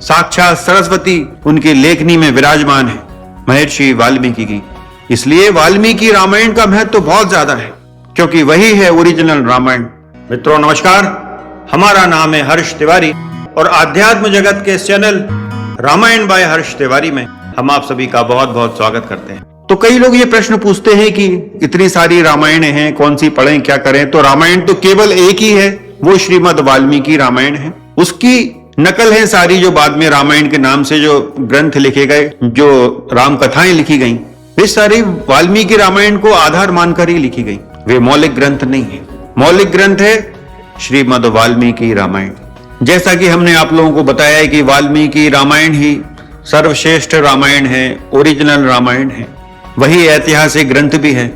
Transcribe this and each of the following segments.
साक्षात सरस्वती उनकी लेखनी में विराजमान है, महर्षि वाल्मीकि की। इसलिए वाल्मीकि रामायण का महत्व तो बहुत ज्यादा है, क्योंकि वही है ओरिजिनल रामायण। मित्रों नमस्कार, हमारा नाम है हर्ष तिवारी और आध्यात्म जगत के इस चैनल रामायण बाय हर्ष तिवारी में हम आप सभी का बहुत बहुत स्वागत करते हैं। तो कई लोग ये प्रश्न पूछते हैं कि इतनी सारी रामायणें हैं, कौन सी पढ़ें, क्या करें। तो रामायण तो केवल एक ही है, वो श्रीमद् वाल्मीकि रामायण है। उसकी नकल है सारी जो बाद में रामायण के नाम से जो ग्रंथ लिखे गए, जो राम कथाएं लिखी गई, वे सारी वाल्मीकि रामायण को आधार मानकर ही लिखी गई। वे मौलिक ग्रंथ नहीं है। मौलिक ग्रंथ है श्रीमद् वाल्मीकि रामायण। जैसा कि हमने आप लोगों को बताया है कि वाल्मीकि रामायण ही सर्वश्रेष्ठ रामायण है, ओरिजिनल रामायण है, वही ऐतिहासिक ग्रंथ भी है।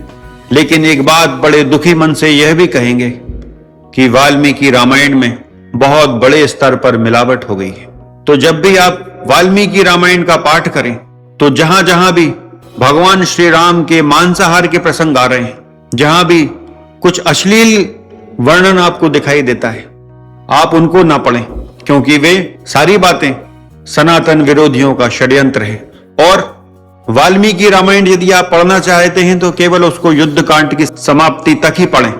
लेकिन एक बात बड़े दुखी मन से यह भी कहेंगे कि वाल्मीकि रामायण में बहुत बड़े स्तर पर मिलावट हो गई है। तो जब भी आप वाल्मीकि रामायण का पाठ करें तो जहां जहां भी भगवान श्री राम के मांसाहार के प्रसंग आ रहे हैं, जहां भी कुछ अश्लील वर्णन आपको दिखाई देता है, आप उनको ना पढ़ें, क्योंकि वे सारी बातें सनातन विरोधियों का षड्यंत्र है। और वाल्मीकि रामायण यदि आप पढ़ना चाहते हैं तो केवल उसको युद्ध कांड की समाप्ति तक ही पढ़ें,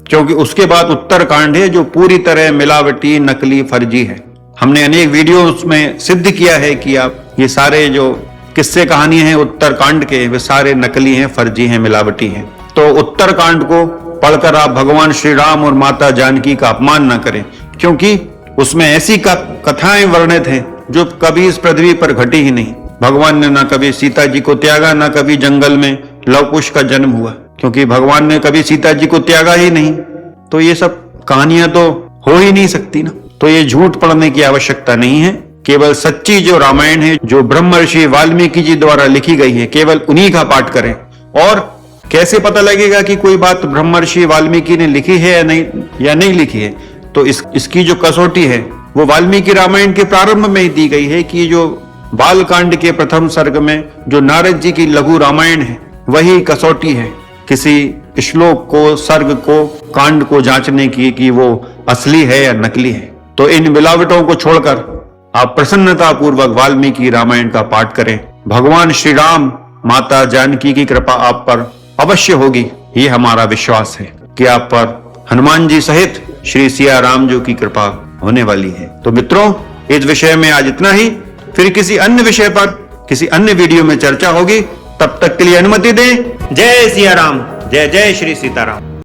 क्योंकि उसके बाद उत्तर कांड है जो पूरी तरह मिलावटी, नकली, फर्जी है। हमने अनेक वीडियो उसमें सिद्ध किया है कि आप ये सारे जो किस्से कहानियां हैं उत्तर कांड के, वे सारे नकली हैं, फर्जी हैं, मिलावटी हैं। तो उत्तर कांड को पढ़कर आप भगवान श्री राम और माता जानकी का अपमान न करें, क्योंकि उसमें ऐसी कथाएं वर्णित हैं जो कभी इस पृथ्वी पर घटी ही नहीं। भगवान ने ना कभी सीता जी को त्यागा, ना कभी जंगल में लव कुश का जन्म हुआ, क्योंकि भगवान ने कभी सीता जी को त्यागा ही नहीं। तो ये सब कहानियां तो हो ही नहीं सकती ना। तो ये झूठ पढ़ने की आवश्यकता नहीं है। केवल सच्ची जो रामायण है, जो ब्रह्मर्षि वाल्मीकि जी द्वारा लिखी गई है, केवल उन्हीं का पाठ करें। और कैसे पता लगेगा कि कोई बात ब्रह्मर्षि वाल्मीकि ने लिखी है या नहीं लिखी है? तो इसकी जो कसौटी है वो वाल्मीकि रामायण के प्रारंभ में ही दी गई है कि जो बालकांड के प्रथम सर्ग में जो नारद जी की लघु रामायण है, वही कसौटी है किसी श्लोक को, सर्ग को, कांड को जांचने की कि वो असली है या नकली है। तो इन मिलावटों को छोड़कर आप प्रसन्नता पूर्वक वाल्मीकि रामायण का पाठ करें। भगवान श्री राम, माता जानकी की कृपा आप पर अवश्य होगी, ये हमारा विश्वास है कि आप पर हनुमान जी सहित श्री सिया राम जी की कृपा होने वाली है। तो मित्रों, इस विषय में आज इतना ही। फिर किसी अन्य विषय पर किसी अन्य वीडियो में चर्चा होगी। तब तक के लिए अनुमति दें। जय सिया राम, जय जय श्री सीताराम।